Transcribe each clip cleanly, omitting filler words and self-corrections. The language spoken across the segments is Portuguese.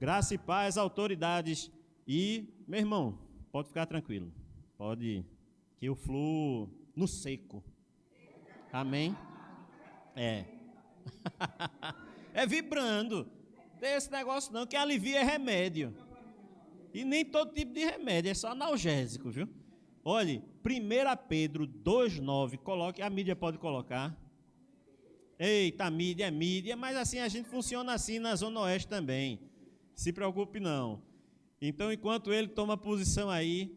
Graça e paz, autoridades. E, meu irmão, pode ficar tranquilo. Pode, que eu fluo no seco. Amém? É. É vibrando. Tem esse negócio não, que alivia é remédio. E nem todo tipo de remédio, é só analgésico, viu? Olhe, 1 Pedro 2,9, coloque, a mídia pode colocar. Eita, a mídia é mídia, mas assim a gente funciona assim na Zona Oeste também. Se preocupe não. Então, enquanto ele toma posição aí,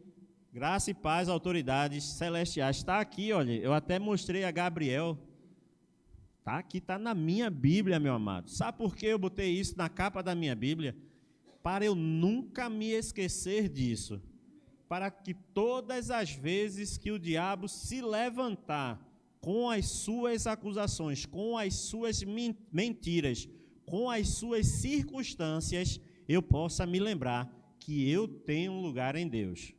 graça e paz, autoridades celestiais. Está aqui, olha, eu até mostrei a Gabriel. Está aqui, está na minha Bíblia, meu amado. Sabe por que eu botei isso na capa da minha Bíblia? Para eu nunca me esquecer disso. Para que todas as vezes que o diabo se levantar com as suas acusações, com as suas mentiras, com as suas circunstâncias, eu possa me lembrar que eu tenho um lugar em Deus.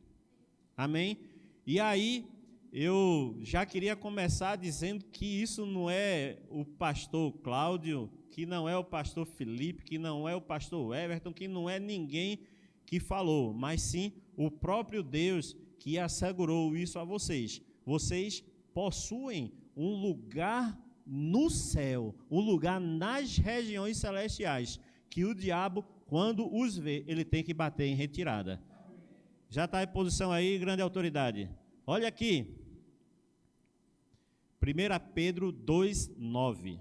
Amém? E aí, eu já queria começar dizendo que isso não é o pastor Cláudio, que não é o pastor Felipe, que não é o pastor Everton, que não é ninguém que falou, mas sim o próprio Deus que assegurou isso a vocês. Vocês possuem um lugar no céu, um lugar nas regiões celestiais, que o diabo, quando os vê, ele tem que bater em retirada. Já está em posição aí, grande autoridade. Olha aqui, 1 Pedro 2,9.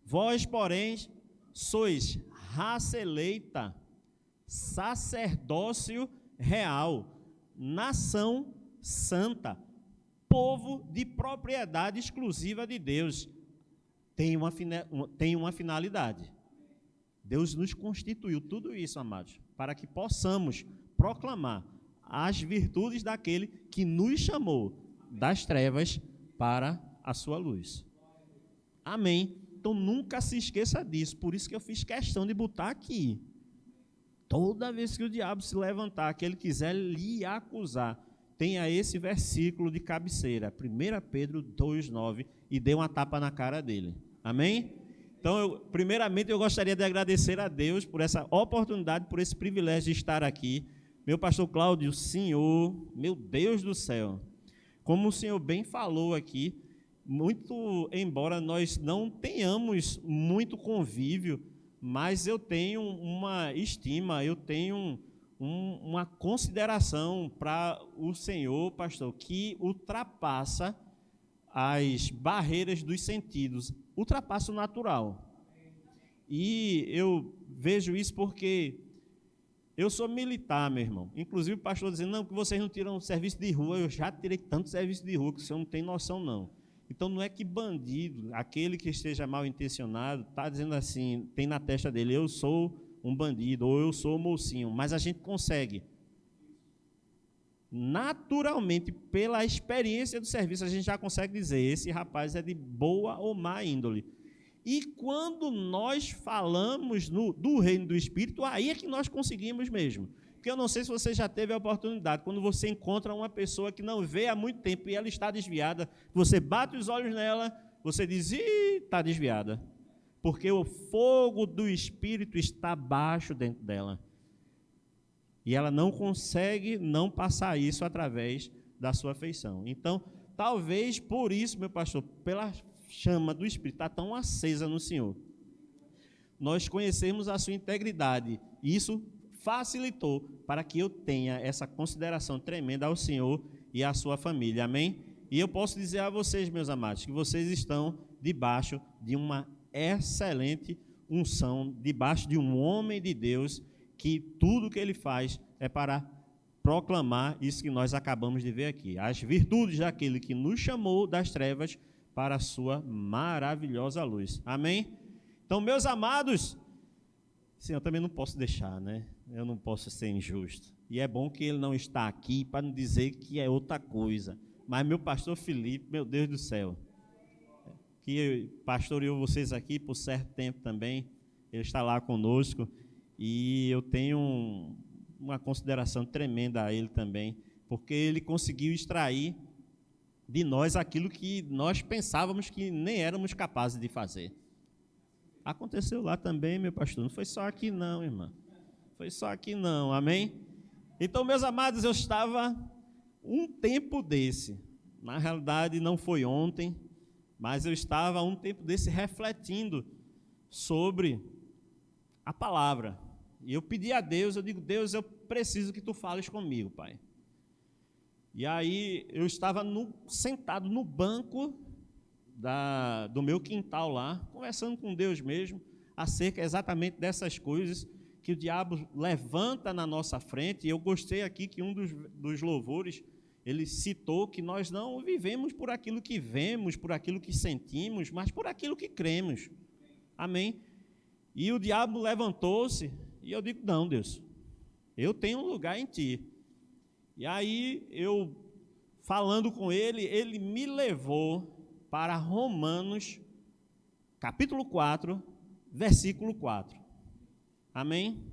Vós, porém, sois raça eleita, sacerdócio real, nação santa, povo de propriedade exclusiva de Deus. Tem uma finalidade. Deus nos constituiu tudo isso, amados, para que possamos proclamar as virtudes daquele que nos chamou das trevas para a sua luz. Amém? Então nunca se esqueça disso, por isso que eu fiz questão de botar aqui. Toda vez que o diabo se levantar, que ele quiser lhe acusar, tenha esse versículo de cabeceira, 1 Pedro 2,9, e dê uma tapa na cara dele. Amém? Então, primeiramente, eu gostaria de agradecer a Deus por essa oportunidade, por esse privilégio de estar aqui. Meu pastor Cláudio, Senhor, meu Deus do céu, como o Senhor bem falou aqui, muito embora nós não tenhamos muito convívio, mas eu tenho uma estima, eu tenho uma consideração para o Senhor, pastor, que ultrapassa as barreiras dos sentidos, ultrapassa o natural. E eu vejo isso porque eu sou militar, meu irmão. Inclusive o pastor dizendo, não, que vocês não tiram serviço de rua. Eu já tirei tanto serviço de rua que o senhor não tem noção, não. Então não é que bandido, aquele que esteja mal intencionado, está dizendo assim, tem na testa dele, eu sou um bandido, ou eu sou um mocinho, mas a gente consegue. Naturalmente, pela experiência do serviço, a gente já consegue dizer, esse rapaz é de boa ou má índole. E quando nós falamos do reino do Espírito, aí é que nós conseguimos mesmo. Porque eu não sei se você já teve a oportunidade, quando você encontra uma pessoa que não vê há muito tempo e ela está desviada, você bate os olhos nela, você diz, está desviada. Porque o fogo do Espírito está baixo dentro dela. E ela não consegue não passar isso através da sua afeição. Então, talvez por isso, meu pastor, pela chama do Espírito, está tão acesa no Senhor, nós conhecemos a sua integridade. E isso facilitou para que eu tenha essa consideração tremenda ao Senhor e à sua família. Amém? E eu posso dizer a vocês, meus amados, que vocês estão debaixo de uma excelente unção, debaixo de um homem de Deus, que tudo que ele faz é para proclamar isso que nós acabamos de ver aqui, as virtudes daquele que nos chamou das trevas para a sua maravilhosa luz. Amém? Então, meus amados, sim, eu também não posso deixar, né? Eu não posso ser injusto. E é bom que ele não está aqui para não dizer que é outra coisa. Mas meu pastor Felipe, meu Deus do céu, que pastoreou vocês aqui por certo tempo também, ele está lá conosco, e eu tenho uma consideração tremenda a ele também, porque ele conseguiu extrair de nós aquilo que nós pensávamos que nem éramos capazes de fazer. Aconteceu lá também, meu pastor. Não foi só aqui não, irmã. Foi só aqui não, amém? Então, meus amados, eu estava um tempo desse. Na realidade, não foi ontem, mas eu estava um tempo desse refletindo sobre a palavra. E eu pedi a Deus, eu digo, Deus, eu preciso que tu fales comigo, Pai. E aí eu estava sentado no banco do meu quintal lá, conversando com Deus mesmo, acerca exatamente dessas coisas que o diabo levanta na nossa frente. E eu gostei aqui que um dos louvores, ele citou que nós não vivemos por aquilo que vemos, por aquilo que sentimos, mas por aquilo que cremos. Amém? E o diabo levantou-se, e eu digo, não, Deus, eu tenho um lugar em ti. E aí, eu, falando com ele, ele me levou para Romanos, capítulo 4, versículo 4. Amém?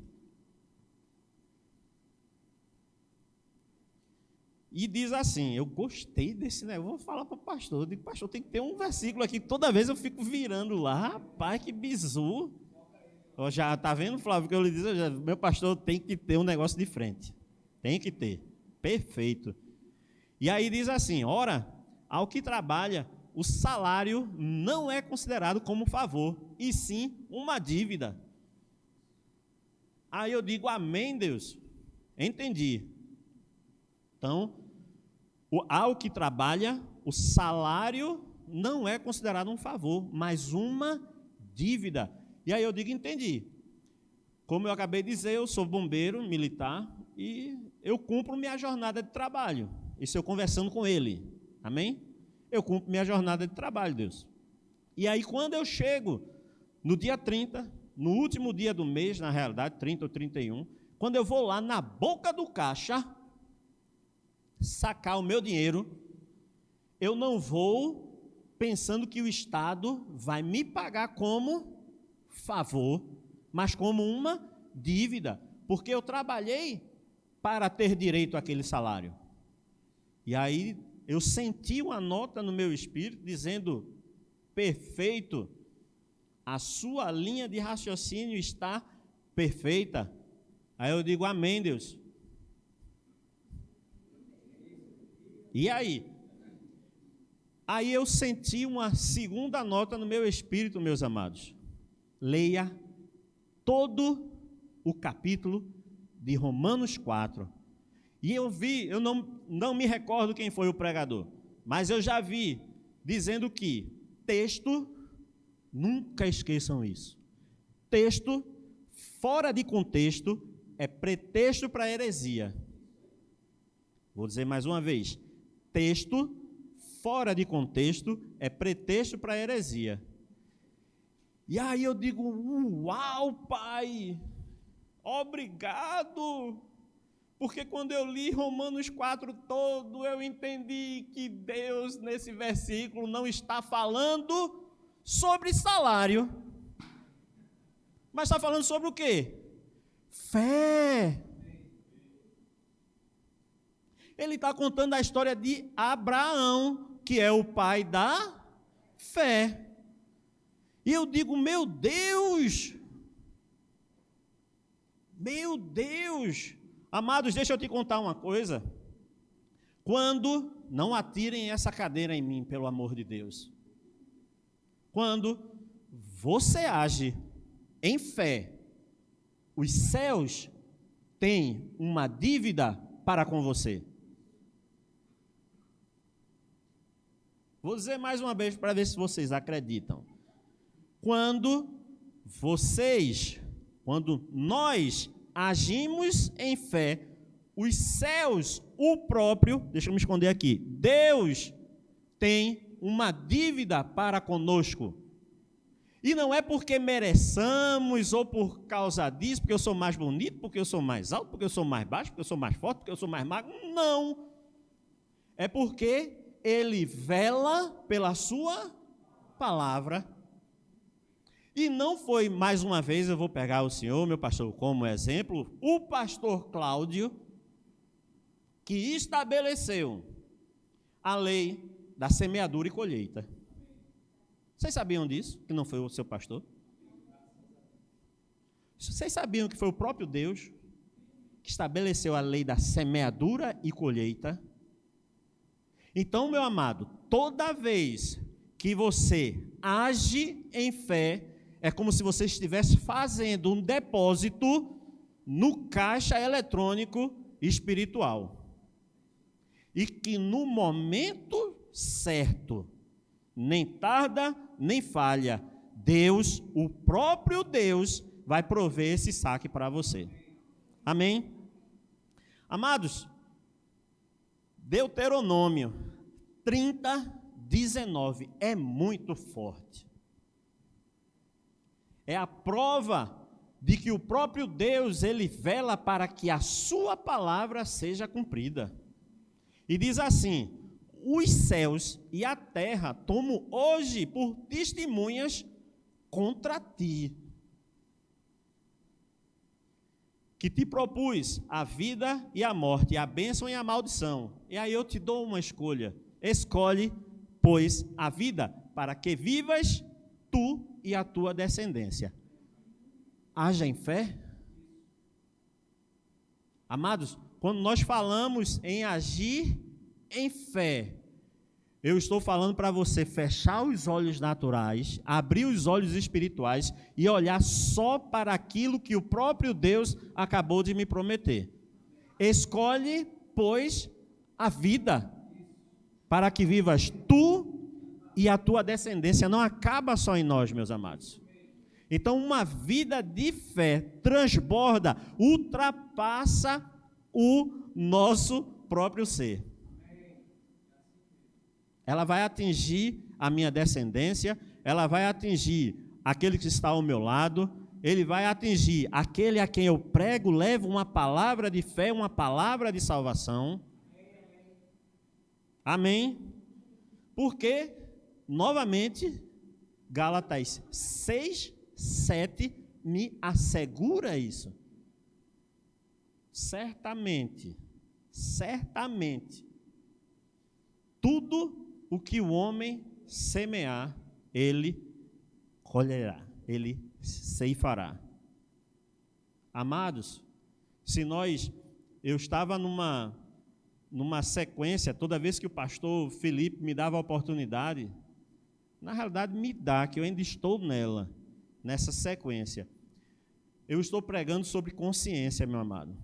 E diz assim, eu gostei desse negócio, vou falar para o pastor, eu digo, pastor, tem que ter um versículo aqui, toda vez eu fico virando lá, rapaz, que bizu. Já está vendo, Flávio, que eu lhe disse, meu pastor tem que ter um negócio de frente, tem que ter, perfeito. E aí diz assim, ora, ao que trabalha, o salário não é considerado como favor, e sim uma dívida. Aí eu digo, amém, Deus, entendi. Então, ao que trabalha, o salário não é considerado um favor, mas uma dívida. E aí eu digo, entendi. Como eu acabei de dizer, eu sou bombeiro militar e eu cumpro minha jornada de trabalho. Isso eu conversando com ele. Amém? Eu cumpro minha jornada de trabalho, Deus. E aí quando eu chego no dia 30, no último dia do mês, na realidade, 30 ou 31, quando eu vou lá na boca do caixa sacar o meu dinheiro, eu não vou pensando que o Estado vai me pagar como favor, mas como uma dívida, porque eu trabalhei para ter direito àquele salário. E aí eu senti uma nota no meu espírito dizendo, perfeito, a sua linha de raciocínio está perfeita. Aí eu digo, amém, Deus. E aí? Aí eu senti uma segunda nota no meu espírito, meus amados. Leia todo o capítulo de Romanos 4. E eu vi, eu não me recordo quem foi o pregador, mas eu já vi dizendo que texto, nunca esqueçam isso, texto fora de contexto é pretexto para heresia. Vou dizer mais uma vez, texto fora de contexto é pretexto para heresia. E aí eu digo, uau, Pai, obrigado, porque quando eu li Romanos 4 todo, eu entendi que Deus, nesse versículo, não está falando sobre salário, mas está falando sobre o quê? Fé. Ele está contando a história de Abraão, que é o pai da fé. E eu digo, meu Deus, amados, deixa eu te contar uma coisa. Quando, não atirem essa cadeira em mim, pelo amor de Deus. Quando você age em fé, os céus têm uma dívida para com você. Vou dizer mais uma vez para ver se vocês acreditam. Quando nós agimos em fé, os céus, o próprio, deixa eu me esconder aqui, Deus tem uma dívida para conosco. E não é porque mereçamos ou por causa disso, porque eu sou mais bonito, porque eu sou mais alto, porque eu sou mais baixo, porque eu sou mais forte, porque eu sou mais magro. Não. É porque Ele vela pela sua palavra. E não foi, mais uma vez, eu vou pegar o senhor, meu pastor, como exemplo, o pastor Cláudio, que estabeleceu a lei da semeadura e colheita. Vocês sabiam disso? Que não foi o seu pastor? Vocês sabiam que foi o próprio Deus que estabeleceu a lei da semeadura e colheita? Então, meu amado, toda vez que você age em fé, é como se você estivesse fazendo um depósito no caixa eletrônico espiritual. E que no momento certo, nem tarda, nem falha, Deus, o próprio Deus, vai prover esse saque para você. Amém? Amados, Deuteronômio 30:19 é muito forte. É a prova de que o próprio Deus, ele vela para que a sua palavra seja cumprida. E diz assim: os céus e a terra tomo hoje por testemunhas contra ti, que te propus a vida e a morte, a bênção e a maldição. E aí eu te dou uma escolha. Escolhe, pois, a vida, para que vivas tu e a tua descendência. Haja em fé. Amados, quando nós falamos em agir em fé, eu estou falando para você fechar os olhos naturais, abrir os olhos espirituais e olhar só para aquilo que o próprio Deus acabou de me prometer. Escolhe, pois, a vida, para que vivas tu e a tua descendência. Não acaba só em nós, meus amados. Então, uma vida de fé transborda, ultrapassa o nosso próprio ser. Ela vai atingir a minha descendência, ela vai atingir aquele que está ao meu lado, ele vai atingir aquele a quem eu prego, levo uma palavra de fé, uma palavra de salvação. Amém? Porque, novamente, Gálatas 6:7 me assegura isso. Certamente, tudo o que o homem semear, ele colherá, ele ceifará. Amados, eu estava numa sequência, toda vez que o pastor Felipe me dava a oportunidade, na realidade me dá, que eu ainda estou nessa sequência. Eu estou pregando sobre consciência, meu amado.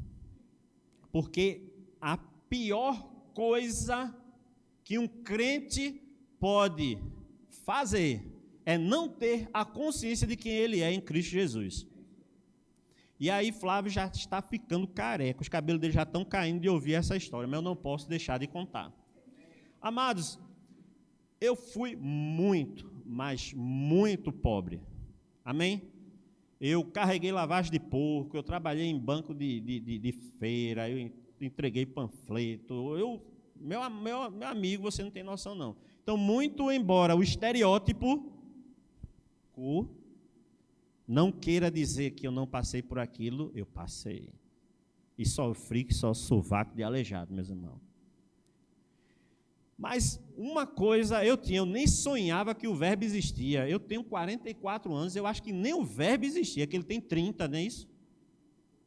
Porque a pior coisa que um crente pode fazer é não ter a consciência de quem ele é em Cristo Jesus. E aí Flávio já está ficando careca, os cabelos dele já estão caindo de ouvir essa história, mas eu não posso deixar de contar. Amados, eu fui muito, mas muito pobre. Amém? Eu carreguei lavagem de porco, eu trabalhei em banco de feira, eu entreguei panfleto, meu amigo, você não tem noção não. Então, muito embora o estereótipo não queira dizer que eu não passei por aquilo, eu passei. E sofri que só sovaco de aleijado, meus irmãos. Mas uma coisa eu nem sonhava que o verbo existia. Eu tenho 44 anos, eu acho que nem o verbo existia, que ele tem 30, não é isso?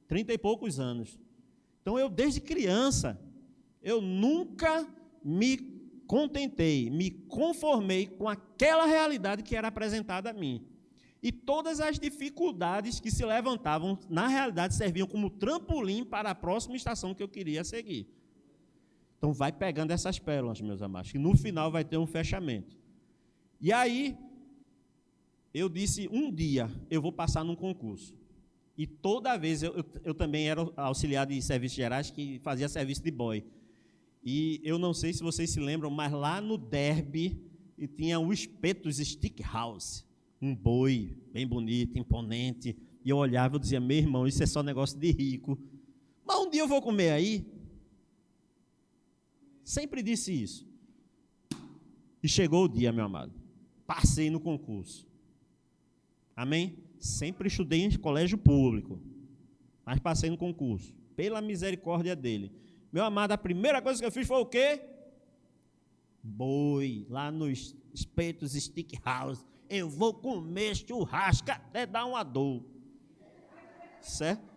30 e poucos anos. Então, eu desde criança, eu nunca me contentei, me conformei com aquela realidade que era apresentada a mim. E todas as dificuldades que se levantavam, na realidade, serviam como trampolim para a próxima estação que eu queria seguir. Então, vai pegando essas pérolas, meus amados, que no final vai ter um fechamento. E aí, eu disse, um dia eu vou passar num concurso. E toda vez, eu também era auxiliar de serviços gerais, que fazia serviço de boy. E eu não sei se vocês se lembram, mas lá no Derby, tinha o Espetos Stick House. Um boi bem bonito, imponente. E eu olhava e dizia, meu irmão, isso é só negócio de rico. Mas um dia eu vou comer aí. Sempre disse isso. E chegou o dia, meu amado. Passei no concurso. Amém? Sempre estudei em colégio público. Mas passei no concurso. Pela misericórdia dele. Meu amado, a primeira coisa que eu fiz foi o quê? Boi, lá nos Espetos Stick House. Eu vou comer churrasco até dar uma dor. certo?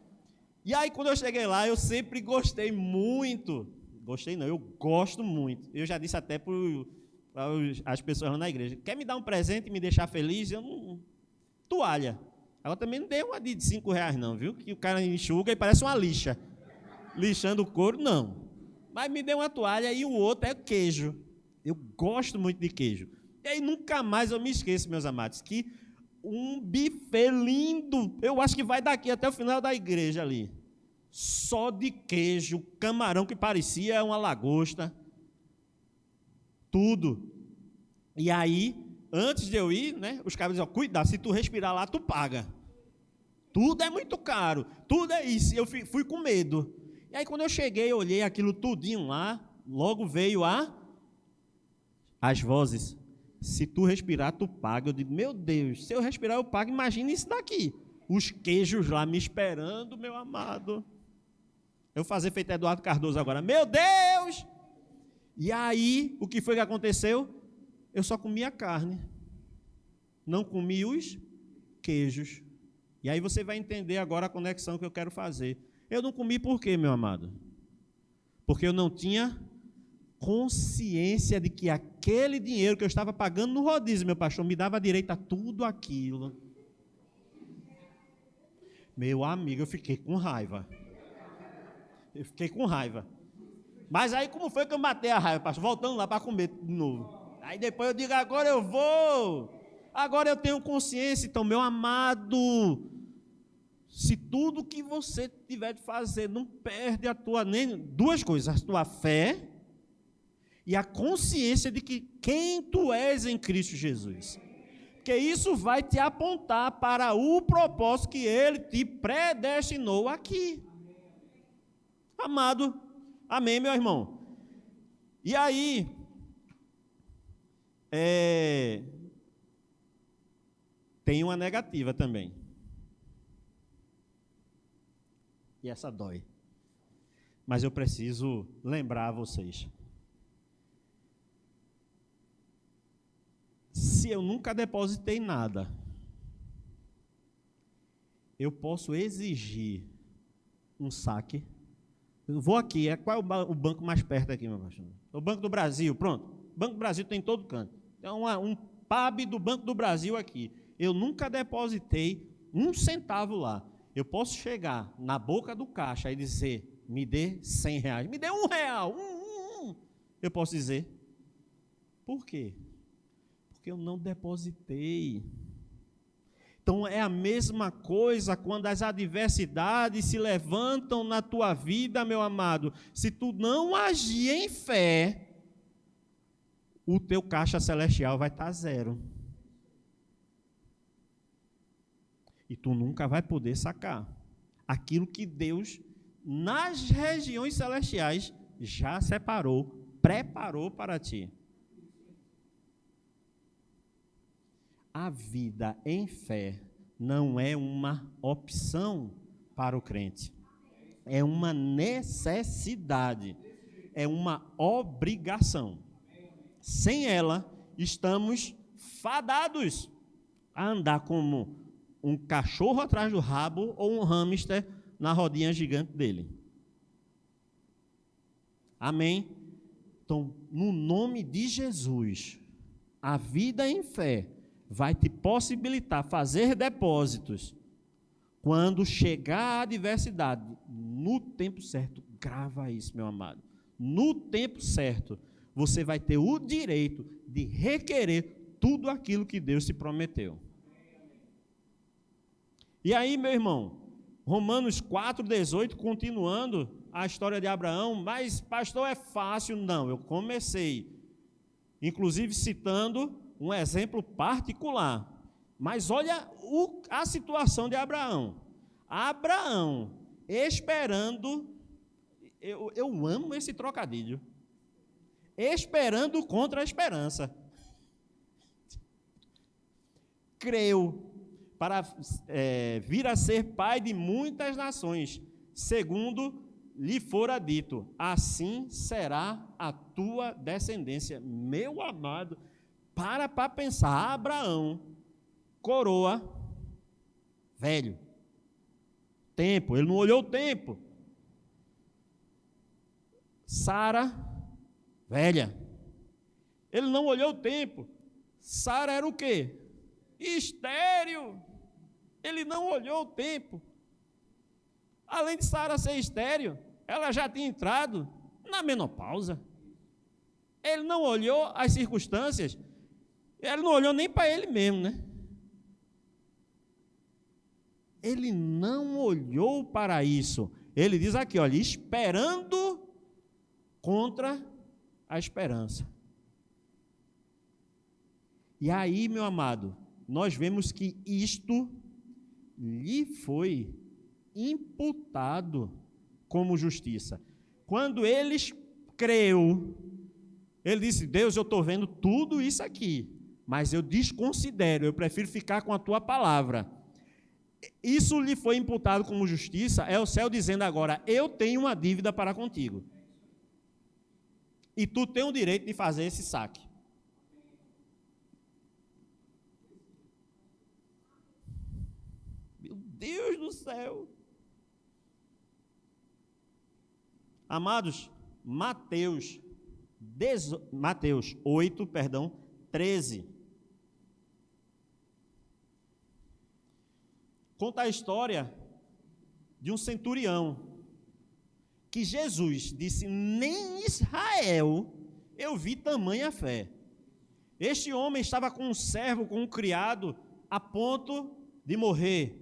E aí, quando eu cheguei lá, eu sempre gostei muito. Gostei não, eu gosto muito. Eu já disse até para as pessoas lá na igreja: quer me dar um presente e me deixar feliz? Eu não. Toalha. Ela também não deu uma de R$5, não, viu? Que o cara enxuga e parece uma lixa. Lixando o couro, não. Mas me deu uma toalha e o outro é queijo. Eu gosto muito de queijo. E aí nunca mais eu me esqueço, meus amados, que um buffet lindo, eu acho que vai daqui até o final da igreja ali. Só de queijo, camarão que parecia uma lagosta. Tudo. E aí, antes de eu ir, né, os caras diziam: cuidado, se tu respirar lá, tu paga. Tudo é muito caro, tudo é isso. Eu fui com medo. E aí, quando eu cheguei, eu olhei aquilo tudinho lá, logo veio as vozes: se tu respirar, tu paga. Eu digo: meu Deus, se eu respirar, eu pago. Imagina isso daqui. Os queijos lá me esperando, meu amado. Eu vou fazer feito Eduardo Cardoso agora. Meu Deus! E aí, o que foi que aconteceu? Eu só comi a carne. Não comi os queijos. E aí você vai entender agora a conexão que eu quero fazer. Eu não comi por quê, meu amado? Porque eu não tinha consciência de que aquele dinheiro que eu estava pagando no rodízio, meu pastor, me dava direito a tudo aquilo. Meu amigo, eu fiquei com raiva. Mas aí como foi que eu matei a raiva, pastor? Voltando lá para comer de novo. Aí depois eu digo: agora eu vou. Agora eu tenho consciência. Então, meu amado, se tudo que você tiver de fazer, não perde nem duas coisas: a tua fé e a consciência de que quem tu és em Cristo Jesus. Porque isso vai te apontar para o propósito que Ele te predestinou aqui. Amado, amém, meu irmão? E aí, tem uma negativa também. E essa dói. Mas eu preciso lembrar a vocês. Se eu nunca depositei nada, eu posso exigir um saque. Eu vou aqui, qual é o banco mais perto aqui, meu pastor? O Banco do Brasil, pronto. O Banco do Brasil tem em todo canto. Então, um PAB do Banco do Brasil aqui. Eu nunca depositei um centavo lá. Eu posso chegar na boca do caixa e dizer: me dê R$100, me dê R$1. Eu posso dizer: por quê? Porque eu não depositei. Então é a mesma coisa quando as adversidades se levantam na tua vida, meu amado. Se tu não agir em fé, o teu caixa celestial vai estar zero. E tu nunca vai poder sacar aquilo que Deus, nas regiões celestiais, já separou, preparou para ti. A vida em fé não é uma opção para o crente. É uma necessidade. É uma obrigação. Sem ela, estamos fadados a andar como um cachorro atrás do rabo ou um hamster na rodinha gigante dele. Amém? Então, no nome de Jesus, a vida em fé vai te possibilitar fazer depósitos quando chegar a adversidade, no tempo certo. Grava isso, meu amado. No tempo certo, você vai ter o direito de requerer tudo aquilo que Deus te prometeu. E aí, meu irmão, Romanos 4,18, continuando a história de Abraão. Mas, pastor, é fácil? Não, eu comecei, inclusive citando um exemplo particular. Mas olha a situação de Abraão. Abraão esperando, eu amo esse trocadilho, esperando contra a esperança. Creu para vir a ser pai de muitas nações, segundo lhe fora dito: assim será a tua descendência. Meu amado, para pensar. Abraão, coroa, velho, tempo, ele não olhou o tempo. Sara, velha. Ele não olhou o tempo. Sara era o quê? Estéril. Ele não olhou o tempo. Além de Sara ser estéril, ela já tinha entrado na menopausa. Ele não olhou as circunstâncias. Ele não olhou nem para ele mesmo, né? Ele não olhou para isso. Ele diz aqui, olha, esperando contra a esperança. E aí, meu amado, nós vemos que isto lhe foi imputado como justiça. Quando ele creu, ele disse, Deus, eu estou vendo tudo isso aqui, mas eu desconsidero, eu prefiro ficar com a tua palavra. Isso lhe foi imputado como justiça, é o céu dizendo agora, eu tenho uma dívida para contigo. E tu tem o direito de fazer esse saque. Meu Deus do céu. Amados, Mateus 8, 13. Conta a história de um centurião que Jesus disse, nem em Israel eu vi tamanha fé. Este homem estava com um servo, com um criado, a ponto de morrer,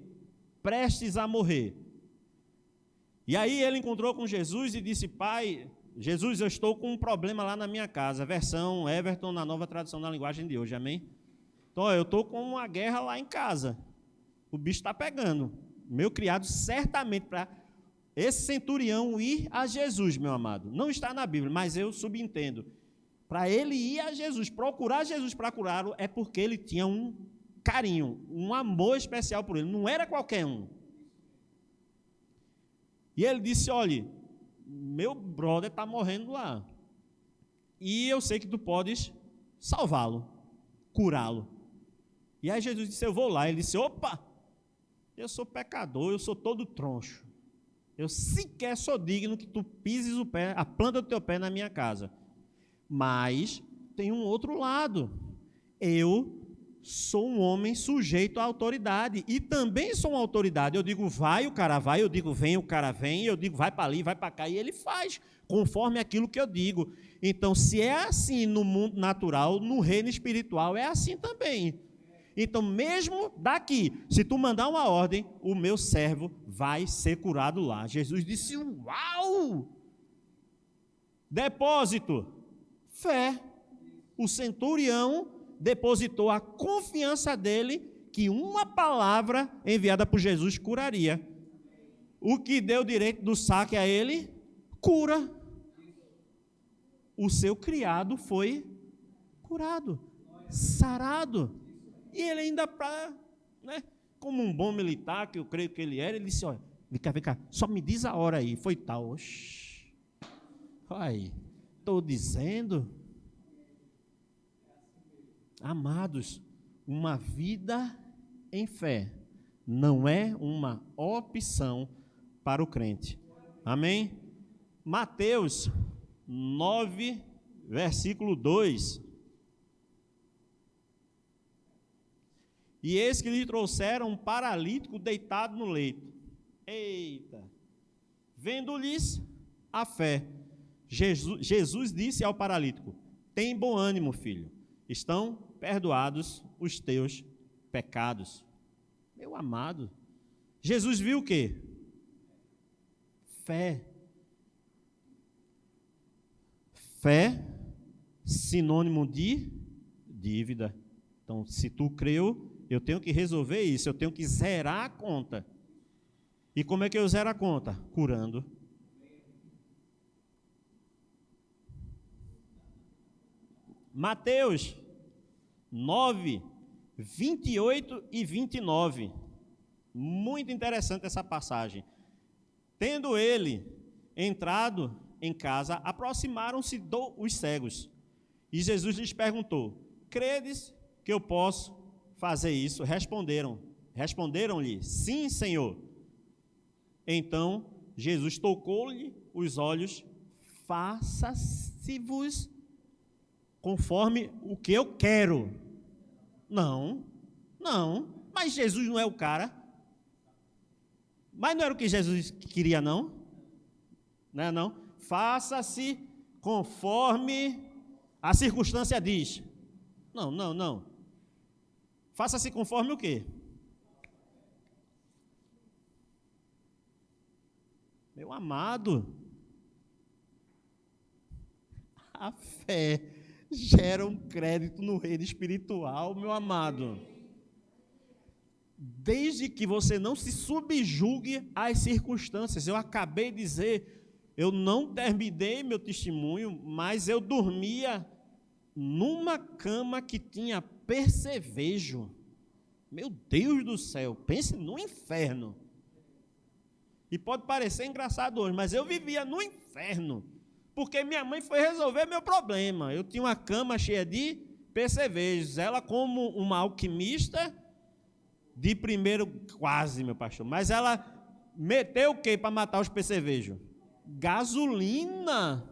prestes a morrer. E aí ele encontrou com Jesus e disse, Pai, Jesus, eu estou com um problema lá na minha casa, versão Everton na nova tradução da linguagem de hoje, amém? Então, eu estou com uma guerra lá em casa, o bicho está pegando, meu criado certamente para esse centurião ir a Jesus, meu amado, não está na Bíblia, mas eu subentendo, para ele ir a Jesus, procurar Jesus para curá-lo, é porque ele tinha um carinho, um amor especial por ele, não era qualquer um. E ele disse, olha, meu brother está morrendo lá, e eu sei que tu podes salvá-lo, curá-lo. E aí Jesus disse, eu vou lá. Ele disse, opa, eu sou pecador, eu sou todo troncho, eu sequer sou digno que tu pises o pé, a planta do teu pé na minha casa, mas tem um outro lado, eu sou um homem sujeito à autoridade, e também sou uma autoridade, eu digo vai, o cara vai, eu digo vem, o cara vem, eu digo vai para ali, vai para cá, e ele faz, conforme aquilo que eu digo. Então, se é assim no mundo natural, no reino espiritual é assim também. Então, mesmo daqui, se tu mandar uma ordem, o meu servo vai ser curado lá. Jesus disse, uau! Depósito, fé. O centurião depositou a confiança dele que uma palavra enviada por Jesus curaria. O que deu direito do saque a ele? Cura. O seu criado foi curado, sarado. E ele ainda, como um bom militar, que eu creio que ele era, ele disse, olha, vem cá, só me diz a hora aí, foi tal. Oxi, aí, estou dizendo, amados, uma vida em fé não é uma opção para o crente, amém? Mateus 9, versículo 2, e eis que lhe trouxeram um paralítico deitado no leito. Eita! Vendo-lhes a fé, Jesus disse ao paralítico, tem bom ânimo, filho, estão perdoados os teus pecados. Meu amado, Jesus viu o quê? Fé. Fé, sinônimo de dívida. Então, se tu creu, eu tenho que resolver isso, eu tenho que zerar a conta. E como é que eu zero a conta? Curando. Mateus 9, 28 e 29. Muito interessante essa passagem. Tendo ele entrado em casa, aproximaram-se os cegos. E Jesus lhes perguntou, credes que eu posso fazer isso? Responderam-lhe, sim, Senhor. Então, Jesus tocou-lhe os olhos, faça-se-vos conforme o que eu quero. Não, mas Jesus não é o cara. Mas não era o que Jesus queria, não? Não é não? Faça-se conforme a circunstância diz. Não. Faça-se conforme o quê? Meu amado, a fé gera um crédito no reino espiritual, meu amado. Desde que você não se subjugue às circunstâncias. Eu acabei de dizer, eu não terminei meu testemunho, mas eu dormia numa cama que tinha percevejo. Meu Deus do céu, pense no inferno. E pode parecer engraçado hoje, mas eu vivia no inferno, porque minha mãe foi resolver meu problema. Eu tinha uma cama cheia de percevejos. Ela, como uma alquimista de primeiro, quase, meu pastor, mas ela meteu o quê para matar os percevejos? Gasolina.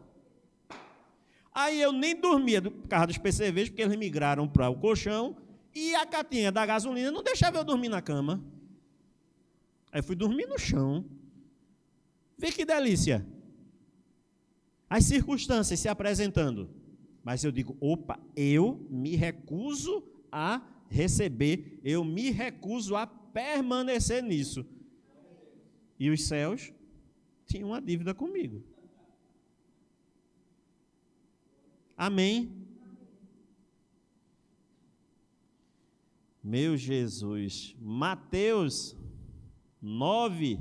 Aí eu nem dormia por causa dos percevejos, porque eles migraram para o colchão, e a catinha da gasolina não deixava eu dormir na cama. Aí fui dormir no chão. Vê que delícia. As circunstâncias se apresentando. Mas eu digo, opa, eu me recuso a receber, eu me recuso a permanecer nisso. E os céus tinham uma dívida comigo. Amém? Meu Jesus. Mateus 9,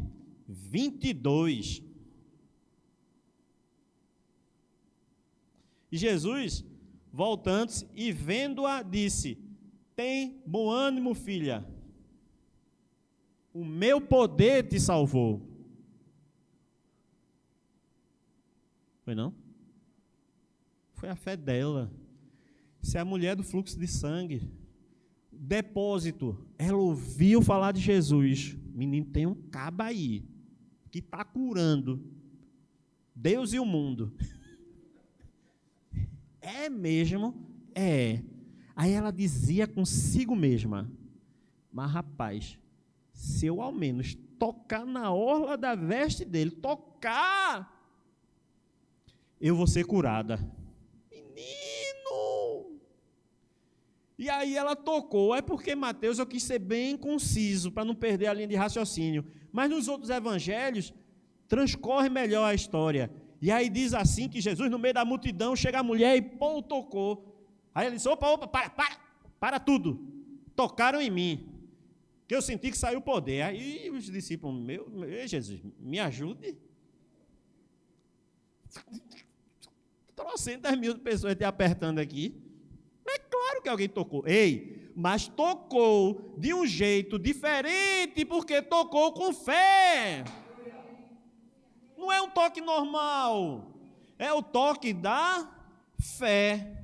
22. E Jesus, voltando-se e vendo-a, disse: tem bom ânimo, filha. O meu poder te salvou. Foi não? Foi a fé dela. Se a mulher do fluxo de sangue, depósito, ela ouviu falar de Jesus. Menino, tem um caba aí que está curando Deus e o mundo. É mesmo? É. Aí ela dizia consigo mesma: mas rapaz, se eu ao menos tocar na orla da veste dele, tocar, eu vou ser curada. Menino! E aí ela tocou. É porque Mateus, eu quis ser bem conciso, para não perder a linha de raciocínio. Mas nos outros evangelhos, transcorre melhor a história. E aí diz assim que Jesus, no meio da multidão, chega a mulher e pô, tocou. Aí ele disse: opa, para tudo. Tocaram em mim, que eu senti que saiu o poder. Aí os discípulos, meu Jesus, me ajude. 300.000 pessoas te apertando aqui. É claro que alguém tocou. Ei, mas tocou de um jeito diferente, porque tocou com fé. Não é um toque normal, é o toque da fé.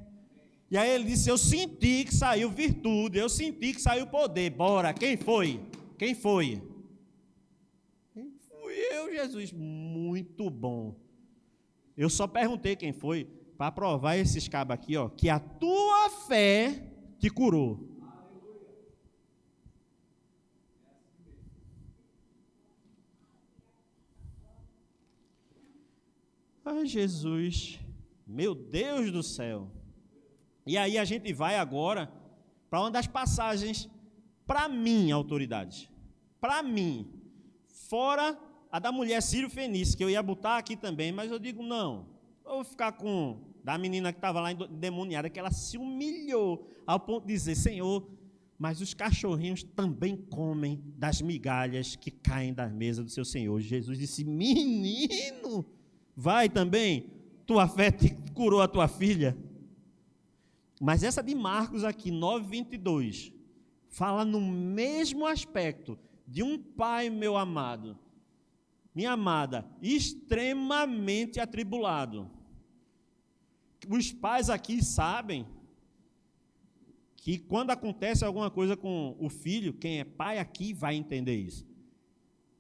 E aí ele disse: eu senti que saiu virtude, eu senti que saiu poder. Bora, quem foi? Quem foi? Fui eu, Jesus. Muito bom. Eu só perguntei quem foi, para provar esses cabos aqui, ó, que a tua fé te curou. Ai, Jesus, meu Deus do céu. E aí a gente vai agora para uma das passagens, para mim, autoridades, para mim, fora a da mulher sírio-fenícia, que eu ia botar aqui também, mas eu digo, não, eu vou ficar com da menina que estava lá endemoniada, que ela se humilhou ao ponto de dizer: Senhor, mas os cachorrinhos também comem das migalhas que caem da mesa do seu Senhor. Jesus disse: menino, vai também, tua fé te curou a tua filha. Mas essa de Marcos aqui, 9:22, fala no mesmo aspecto de um pai, meu amado, minha amada, extremamente atribulado. Os pais aqui sabem que quando acontece alguma coisa com o filho, quem é pai aqui vai entender isso.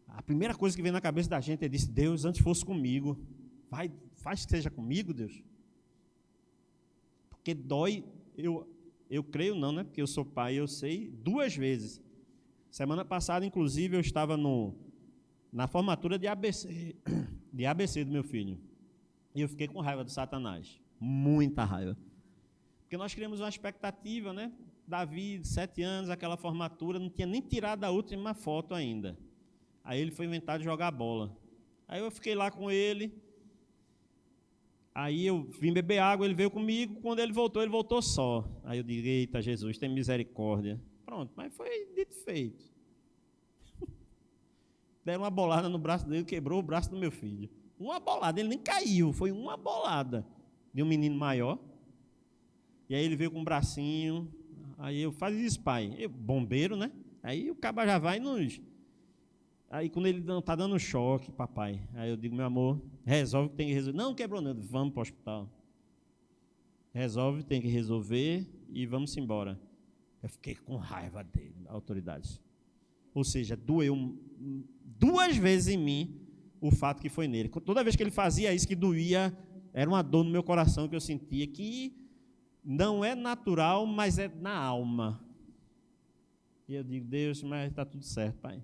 A primeira coisa que vem na cabeça da gente é dizer: Deus, antes fosse comigo, faz que seja comigo, Deus. Porque dói, eu creio não, né? Porque eu sou pai, eu sei, 2 vezes. Semana passada, inclusive, eu estava na formatura de ABC do meu filho. E eu fiquei com raiva do Satanás. Muita raiva. Porque nós criamos uma expectativa, né? Davi, 7 anos, aquela formatura, não tinha nem tirado a última foto ainda. Aí ele foi inventar de jogar bola. Aí eu fiquei lá com ele. Aí eu vim beber água, ele veio comigo. Quando ele voltou só. Aí eu digo: eita, Jesus, tem misericórdia. Pronto, mas foi dito e feito. Deram uma bolada no braço dele, quebrou o braço do meu filho. Uma bolada, ele nem caiu, foi uma bolada de um menino maior. E aí ele veio com um bracinho. Aí eu: faz isso, pai. Bombeiro, né? Aí o caba já vai nos... Aí quando ele está dando choque, papai, aí eu digo: meu amor, resolve que tem que resolver. Não, quebrou não, vamos para o hospital. Resolve, tem que resolver e vamos embora. Eu fiquei com raiva dele, autoridades. Ou seja, doeu 2 vezes em mim o fato que foi nele. Toda vez que ele fazia isso, que doía, era uma dor no meu coração que eu sentia, que não é natural, mas é na alma. E eu digo: Deus, mas está tudo certo, pai.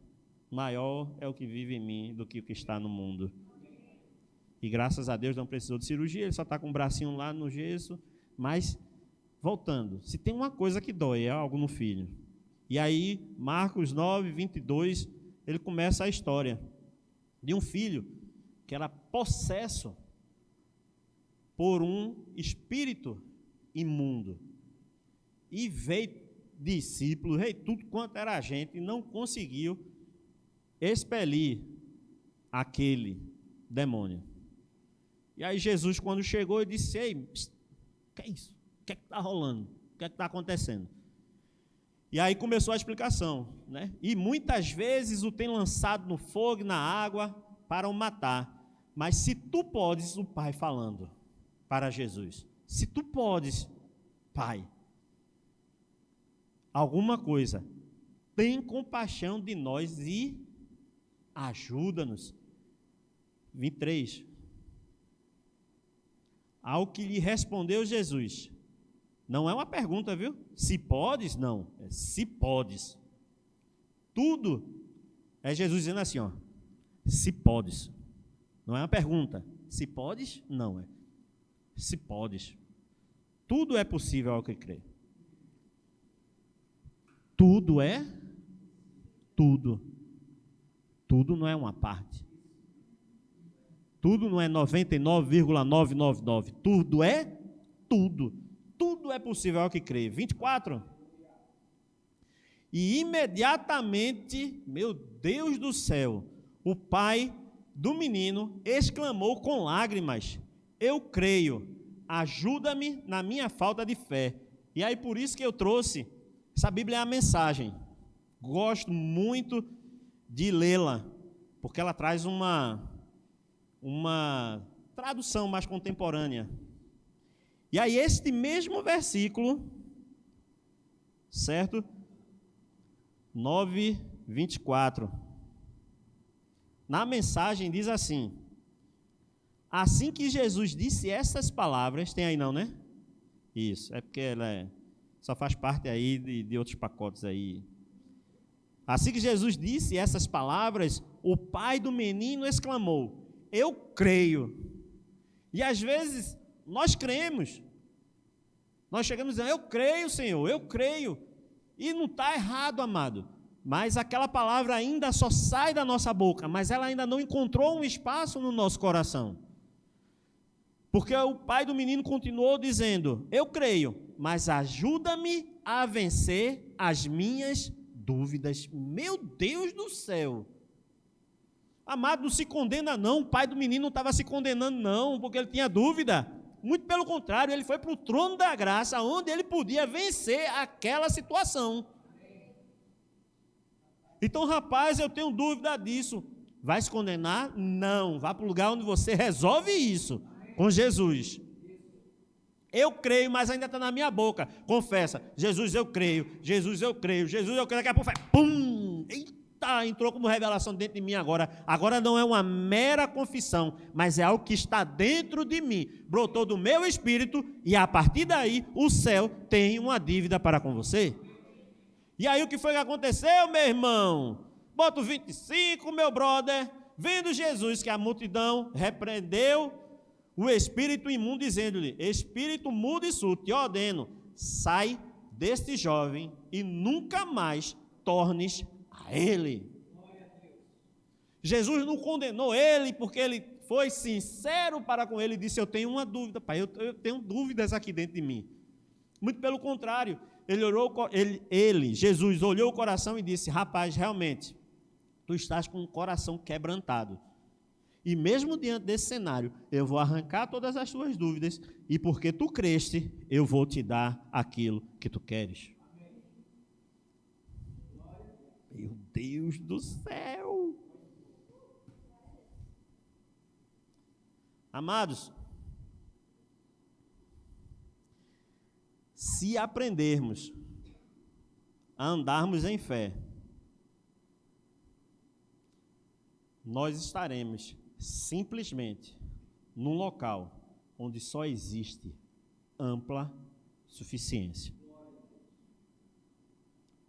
Maior é o que vive em mim do que o que está no mundo. E graças a Deus não precisou de cirurgia, ele só está com o bracinho lá no gesso. Mas, voltando, se tem uma coisa que dói, é algo no filho. E aí, Marcos 9, 22, ele começa a história de um filho que era possesso por um espírito imundo. E veio discípulo, veio tudo quanto era gente, e não conseguiu expelir aquele demônio. E aí Jesus, quando chegou, ele disse: ei, o que é isso? O que é que está rolando? O que é que está acontecendo? E aí começou a explicação, né? E muitas vezes o tem lançado no fogo e na água para o matar. Mas se tu podes, o pai falando para Jesus, se tu podes, pai, alguma coisa, tem compaixão de nós e ajuda-nos. 23. Ao que lhe respondeu Jesus. Não é uma pergunta, viu? Se podes, não. É se podes. Tudo é Jesus dizendo assim, ó. Se podes. Não é uma pergunta. Se podes, não é. Se podes. Tudo é possível ao que crê. Tudo é tudo. Tudo não é uma parte. Tudo não é 99,999. Tudo é tudo. Tudo é possível ao que crê. 24. E imediatamente, meu Deus do céu, o pai do menino exclamou com lágrimas: eu creio, ajuda-me na minha falta de fé. E aí por isso que eu trouxe, essa Bíblia é a mensagem. Gosto muito de lê-la, porque ela traz uma tradução mais contemporânea. E aí este mesmo versículo, certo? 9, 24. Na mensagem diz assim: assim que Jesus disse essas palavras, tem aí não, né? Isso, é porque ela só faz parte aí de outros pacotes aí. Assim que Jesus disse essas palavras, o pai do menino exclamou: eu creio. E às vezes nós cremos, nós chegamos dizendo: eu creio, Senhor, eu creio. E não está errado, amado, mas aquela palavra ainda só sai da nossa boca, mas ela ainda não encontrou um espaço no nosso coração. Porque o pai do menino continuou dizendo: eu creio, mas ajuda-me a vencer as minhas dúvidas. Meu Deus do céu! Amado, não se condena não, o pai do menino não estava se condenando não, porque ele tinha dúvida. Muito pelo contrário, ele foi para o trono da graça, onde ele podia vencer aquela situação. Então, rapaz, eu tenho dúvida disso. Vai se condenar? Não, vá para o lugar onde você resolve isso, com Jesus. Eu creio, mas ainda está na minha boca. Confessa: Jesus, eu creio, Jesus, eu creio, Jesus, eu creio. Daqui a pouco faz pum! Eita! entrou como revelação dentro de mim agora. Agora não é uma mera confissão, mas é algo que está dentro de mim. Brotou do meu espírito e a partir daí o céu tem uma dívida para com você. E aí o que foi que aconteceu, meu irmão? Bota o 25, meu brother. Vendo Jesus que a multidão repreendeu o espírito imundo, dizendo-lhe: espírito mudo e surdo, te ordeno, sai deste jovem e nunca mais tornes a ele. Jesus não condenou ele porque ele foi sincero para com ele e disse: eu tenho uma dúvida, pai, eu tenho dúvidas aqui dentro de mim. Muito pelo contrário, Jesus olhou o coração e disse: rapaz, realmente, tu estás com o coração quebrantado. E mesmo diante desse cenário, eu vou arrancar todas as tuas dúvidas e porque tu creste, eu vou te dar aquilo que tu queres. Meu Deus do céu! Amados, se aprendermos a andarmos em fé, nós estaremos simplesmente num local onde só existe ampla suficiência.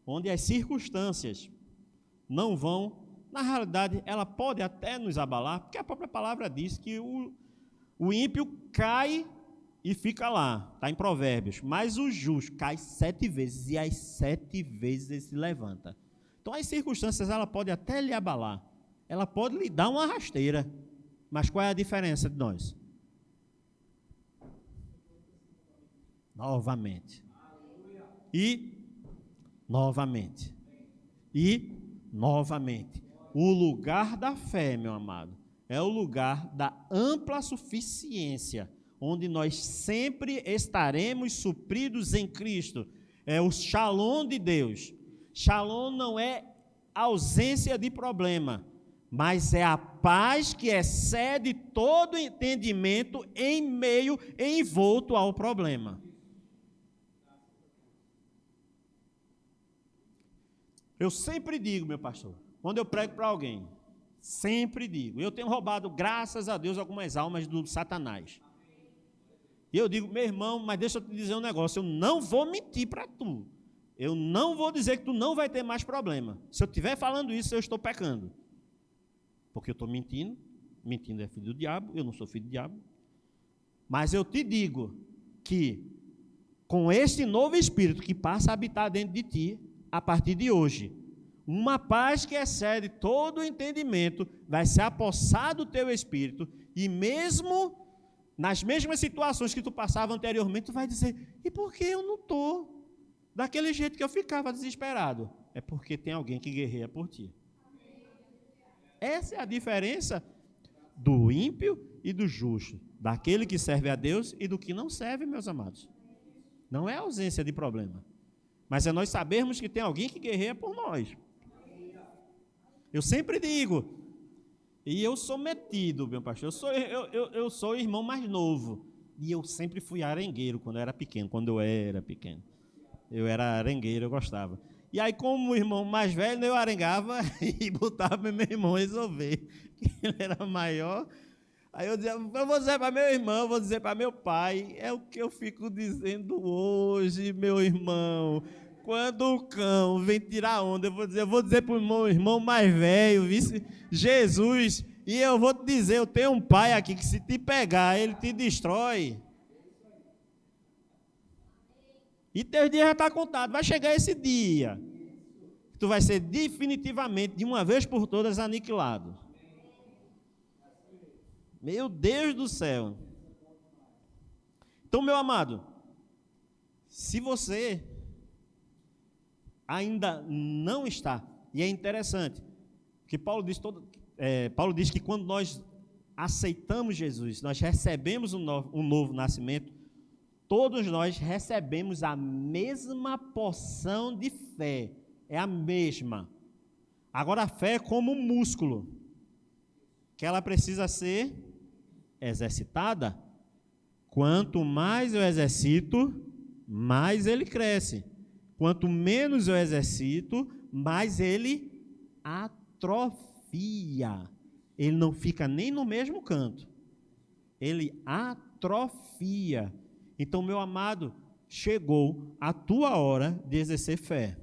Onde as circunstâncias não vão, na realidade, ela pode até nos abalar, porque a própria palavra diz que o ímpio cai e fica lá, está em Provérbios, mas o justo cai 7 vezes e as 7 vezes ele se levanta. Então as circunstâncias, ela pode até lhe abalar, ela pode lhe dar uma rasteira, mas qual é a diferença de nós? Novamente. E novamente. E novamente. O lugar da fé, meu amado, é o lugar da ampla suficiência, onde nós sempre estaremos supridos em Cristo. É o shalom de Deus. Shalom não é ausência de problema, mas é a paz que excede todo entendimento envolto ao problema. Eu sempre digo, meu pastor, quando eu prego para alguém, sempre digo, eu tenho roubado, graças a Deus, algumas almas do Satanás. E eu digo, meu irmão, mas deixa eu te dizer um negócio, eu não vou mentir para tu. Eu não vou dizer que tu não vai ter mais problema. Se eu estiver falando isso, eu estou pecando. Porque eu estou mentindo, mentindo é filho do diabo, eu não sou filho do diabo. Mas eu te digo que com este novo espírito que passa a habitar dentro de ti, a partir de hoje, uma paz que excede todo o entendimento vai se apossar do teu espírito e mesmo nas mesmas situações que tu passava anteriormente, tu vai dizer, e por que eu não estou daquele jeito que eu ficava desesperado? É porque tem alguém que guerreia por ti. Essa é a diferença do ímpio e do justo, daquele que serve a Deus e do que não serve, meus amados. Não é ausência de problema, mas é nós sabermos que tem alguém que guerreia por nós. Eu sempre digo, e eu sou metido, meu pastor, eu sou o irmão mais novo, e eu sempre fui arengueiro quando eu era pequeno. Eu era arengueiro, eu gostava. E aí, como o irmão mais velho, eu arengava e botava para meu irmão resolver, que ele era maior. Aí eu dizia, eu vou dizer para meu irmão, vou dizer para meu pai, é o que eu fico dizendo hoje, meu irmão. Quando o cão vem tirar onda, eu vou dizer para o meu irmão mais velho, vice Jesus, e eu vou te dizer, eu tenho um pai aqui que se te pegar, ele te destrói. E teu dia já está contado, vai chegar esse dia, tu vai ser definitivamente, de uma vez por todas, aniquilado. Meu Deus do céu. Então, meu amado, se você ainda não está, e é interessante, que Paulo diz que quando nós aceitamos Jesus, nós recebemos um novo nascimento, todos nós recebemos a mesma porção de fé, é a mesma. Agora a fé é como um músculo, que ela precisa ser exercitada. Quanto mais eu exercito, mais ele cresce. Quanto menos eu exercito, mais ele atrofia. Ele não fica nem no mesmo canto. Ele atrofia. Então, meu amado, chegou a tua hora de exercer fé.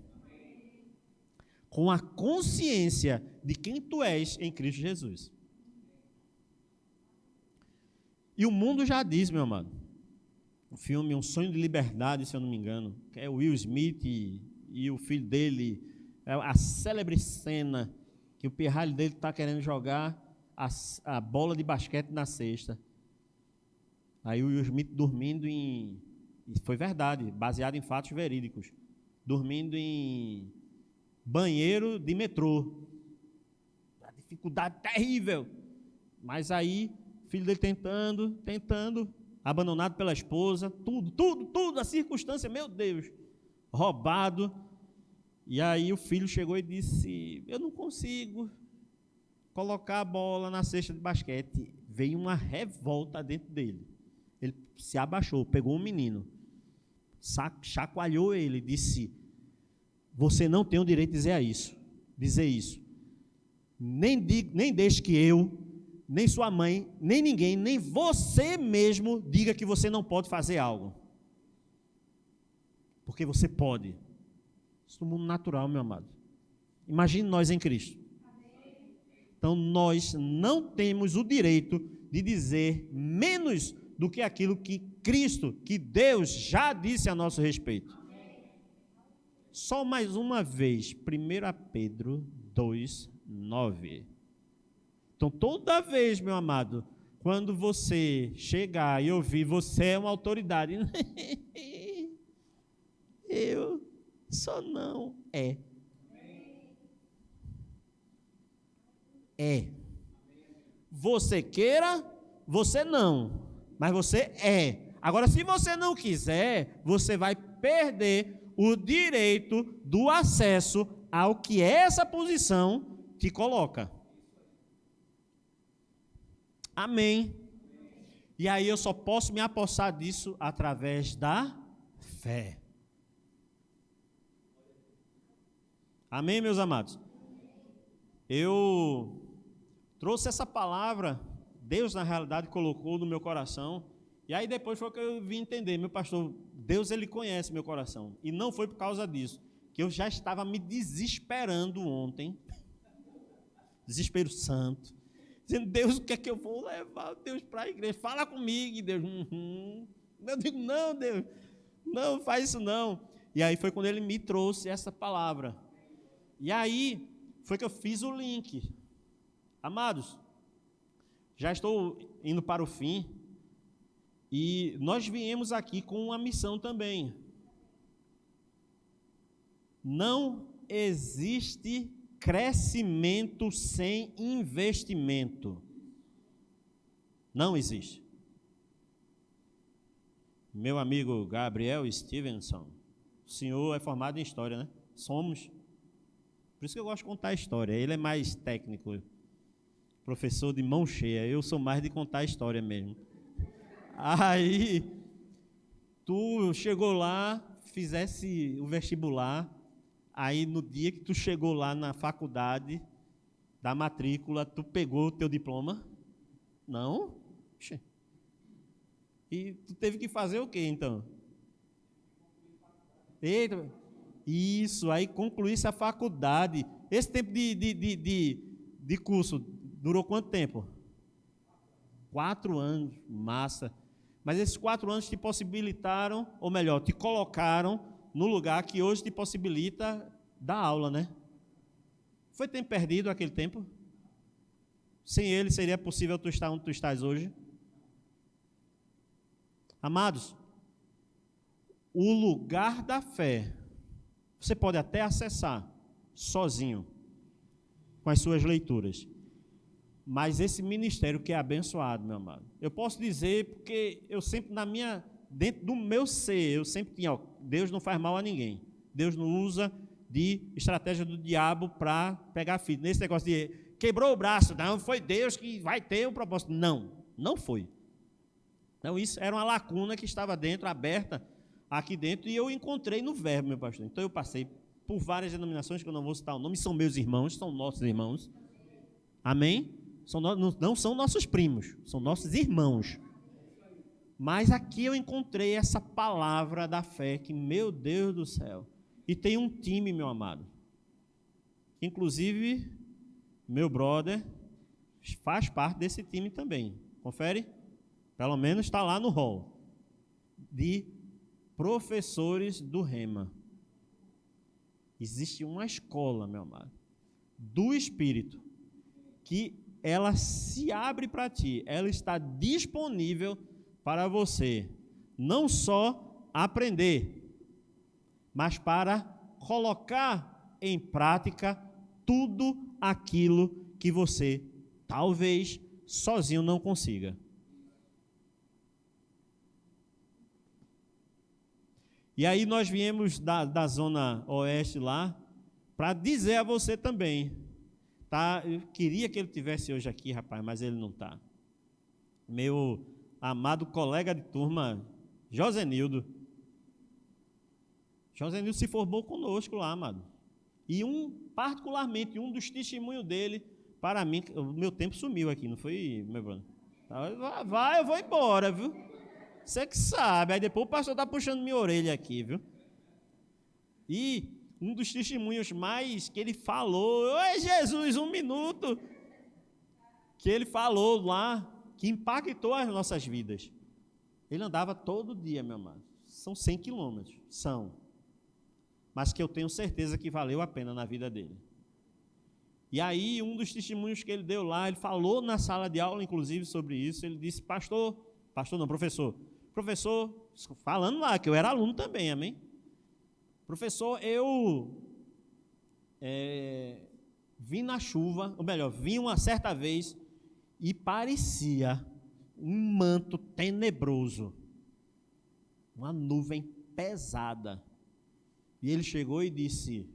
Com a consciência de quem tu és em Cristo Jesus. E o mundo já diz, meu amado, o filme Um Sonho de Liberdade, se eu não me engano, que é o Will Smith e o filho dele, a célebre cena que o pirralho dele está querendo jogar a bola de basquete na cesta. Aí o Will Smith dormindo e foi verdade, baseado em fatos verídicos, dormindo em banheiro de metrô. A dificuldade terrível. Mas aí, o filho dele tentando, abandonado pela esposa, tudo, a circunstância, meu Deus, roubado. E aí o filho chegou e disse: eu não consigo colocar a bola na cesta de basquete. Veio uma revolta dentro dele. Ele se abaixou, pegou um menino, chacoalhou ele e disse: você não tem o direito de dizer isso. Nem deixe que eu, nem sua mãe, nem ninguém, nem você mesmo diga que você não pode fazer algo. Porque você pode. Isso é o mundo natural, meu amado. Imagine nós em Cristo. Então, nós não temos o direito de dizer menos do que aquilo que Cristo, que Deus já disse a nosso respeito. Só mais uma vez, 1 Pedro 2:9. Então, toda vez, meu amado, quando você chegar e ouvir, você é uma autoridade. Eu só não é. É. Você queira, você não. Mas você é. Agora, se você não quiser, você vai perder o direito do acesso ao que essa posição te coloca. Amém. E aí eu só posso me apossar disso através da fé. Amém, meus amados? Eu trouxe essa palavra, Deus na realidade colocou no meu coração, e aí depois foi que eu vim entender, meu pastor, Deus ele conhece meu coração, e não foi por causa disso, que eu já estava me desesperando ontem, desespero santo, dizendo: Deus, o que é que eu vou levar Deus para a igreja? Fala comigo. E Deus, Eu digo: não, Deus, não faz isso não. E aí foi quando ele me trouxe essa palavra. E aí foi que eu fiz o link. Amados, já estou indo para o fim, e nós viemos aqui com uma missão também. Não existe crescimento sem investimento. Não existe. Meu amigo Gabriel Stevenson, o senhor é formado em história, né? Somos. Por isso que eu gosto de contar a história. Ele é mais técnico, professor de mão cheia. Eu sou mais de contar a história mesmo. Aí, tu chegou lá, fizesse o vestibular, aí no dia que tu chegou lá na faculdade, da matrícula, tu pegou o teu diploma? Não? E tu teve que fazer o quê, então? Eita, isso, aí concluísse a faculdade. Esse tempo de curso durou quanto tempo? 4 anos, massa. Mas esses 4 anos te possibilitaram, ou melhor, te colocaram no lugar que hoje te possibilita dar aula, né? Foi tempo perdido aquele tempo? Sem ele, seria possível tu estar onde tu estás hoje? Amados, o lugar da fé, você pode até acessar sozinho, com as suas leituras. Mas esse ministério que é abençoado, meu amado, eu posso dizer porque eu sempre, dentro do meu ser, eu sempre tinha, Deus não faz mal a ninguém. Deus não usa de estratégia do diabo para pegar filho. Nesse negócio de quebrou o braço, não, foi Deus que vai ter o propósito. Não, não foi. Então isso era uma lacuna que estava dentro, aberta aqui dentro, e eu encontrei no verbo, meu pastor. Então eu passei por várias denominações, que eu não vou citar o nome, são meus irmãos, são nossos irmãos. Amém? Não são nossos primos, são nossos irmãos. Mas aqui eu encontrei essa palavra da fé, que, meu Deus do céu, e tem um time, meu amado, inclusive, meu brother faz parte desse time também, confere? Pelo menos está lá no hall, de professores do Rema. Existe uma escola, meu amado, do Espírito, que ela se abre para ti, ela está disponível para você, não só aprender, mas para colocar em prática tudo aquilo que você, talvez, sozinho não consiga. E aí nós viemos da zona oeste lá, para dizer a você também, tá? Eu queria que ele tivesse hoje aqui, rapaz, mas ele não está. Meu amado colega de turma, Josenildo. Josenildo se formou conosco lá, amado. E particularmente, um dos testemunhos dele, para mim, o meu tempo sumiu aqui, não foi, meu brother? Vai, eu vou embora, viu? Você que sabe, aí depois o pastor está puxando minha orelha aqui, viu? E um dos testemunhos mais que ele falou, oi Jesus, 1 minuto, que ele falou lá, que impactou as nossas vidas. Ele andava todo dia, meu amado. São 100 quilômetros, mas que eu tenho certeza que valeu a pena na vida dele. E aí, um dos testemunhos que ele deu lá, ele falou na sala de aula, inclusive, sobre isso, ele disse, professor, falando lá, que eu era aluno também, amém? Professor, eu vim na chuva, ou melhor, vim uma certa vez e parecia um manto tenebroso, uma nuvem pesada. E ele chegou e disse,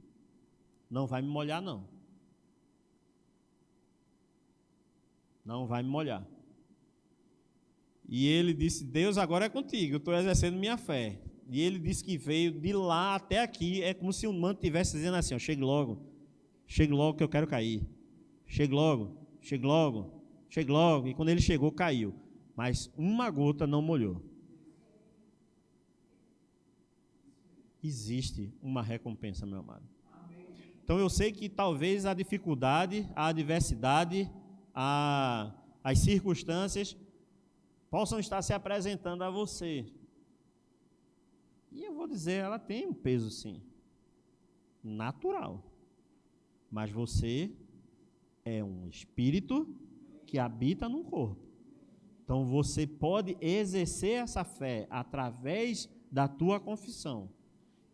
não vai me molhar não. Não vai me molhar. E ele disse, Deus agora é contigo, eu estou exercendo minha fé. E ele disse que veio de lá até aqui, é como se um manto estivesse dizendo assim, ó, chegue logo que eu quero cair. Chegue logo. E quando ele chegou, caiu. Mas uma gota não molhou. Existe uma recompensa, meu amado. Então eu sei que talvez a dificuldade, a adversidade, as circunstâncias possam estar se apresentando a você. E eu vou dizer, ela tem um peso sim, natural. Mas você é um espírito que habita num corpo. Então você pode exercer essa fé através da tua confissão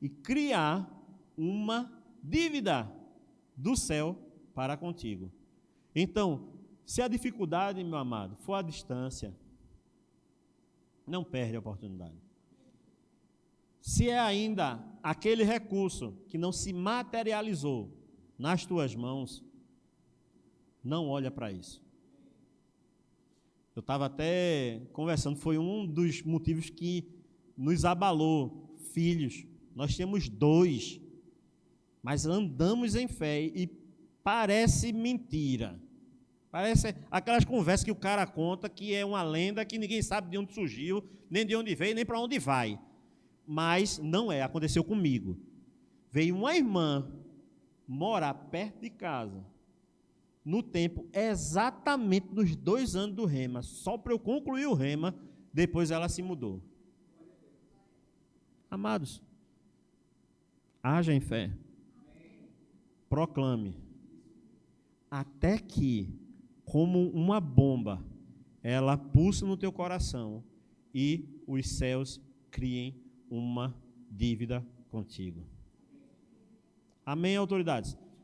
e criar uma dívida do céu para contigo. Então, se a dificuldade, meu amado, for a distância, não perde a oportunidade. Se é ainda aquele recurso que não se materializou nas tuas mãos, não olha para isso. Eu estava até conversando, foi um dos motivos que nos abalou, filhos. Nós temos 2, mas andamos em fé e parece mentira. Parece aquelas conversas que o cara conta que é uma lenda que ninguém sabe de onde surgiu, nem de onde veio, nem para onde vai. Mas não é, aconteceu comigo. Veio uma irmã morar perto de casa, no tempo exatamente dos 2 anos do Rema, só para eu concluir o Rema, depois ela se mudou. Amados, haja em fé, proclame, até que, como uma bomba, ela pulse no teu coração e os céus criem uma dívida contigo. Amém, autoridades?